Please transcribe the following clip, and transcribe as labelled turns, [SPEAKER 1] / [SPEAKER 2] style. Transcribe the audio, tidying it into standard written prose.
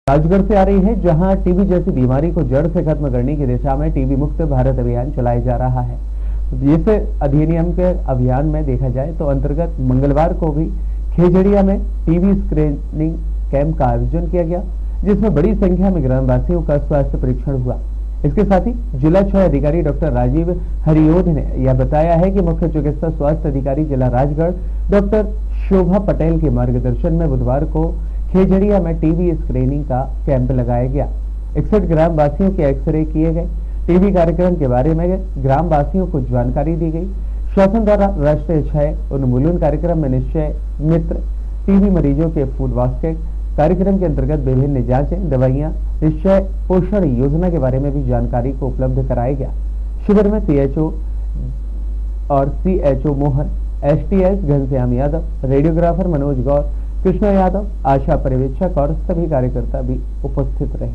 [SPEAKER 1] राजगढ़ से आ रही है, जहां टीबी जैसी बीमारी को जड़ से खत्म करने की दिशा में टीबी मुक्त भारत अभियान चलाया जा रहा है। इस अधिनियम के अभियान में देखा जाए तो अंतर्गत मंगलवार को भी खेजड़िया में टीबी स्क्रीनिंग कैंप का आयोजन किया गया, जिसमें बड़ी संख्या में ग्रामवासियों का स्वास्थ्य परीक्षण हुआ। इसके साथ ही जिला क्षय अधिकारी डॉक्टर राजीव हरिओध ने यह बताया है कि मुख्य चिकित्सा स्वास्थ्य अधिकारी जिला राजगढ़ डॉक्टर शोभा पटेल के मार्गदर्शन में बुधवार को खेजड़िया में टीबी स्क्रीनिंग का कैंप लगाया गया। 61 ग्रामवासियों के एक्सरे किए गए। टीबी कार्यक्रम के बारे में ग्रामवासियों को जानकारी दी गई। शासन द्वारा राष्ट्रीय क्षय उन्मूलन कार्यक्रम में निश्चय मित्र टीबी मरीजों के फूड बास्केट कार्यक्रम के अंतर्गत विभिन्न जांचें, दवाइयां, निश्चय पोषण योजना के बारे में भी जानकारी को उपलब्ध कराया गया। शिविर में सीएचओ और CHO Mohan, STS Ghanshyam Yadav, radiographer Manoj Gaur, Krishna Yadav, ASHA पर्यवेक्षक और सभी कार्यकर्ता भी उपस्थित रहे।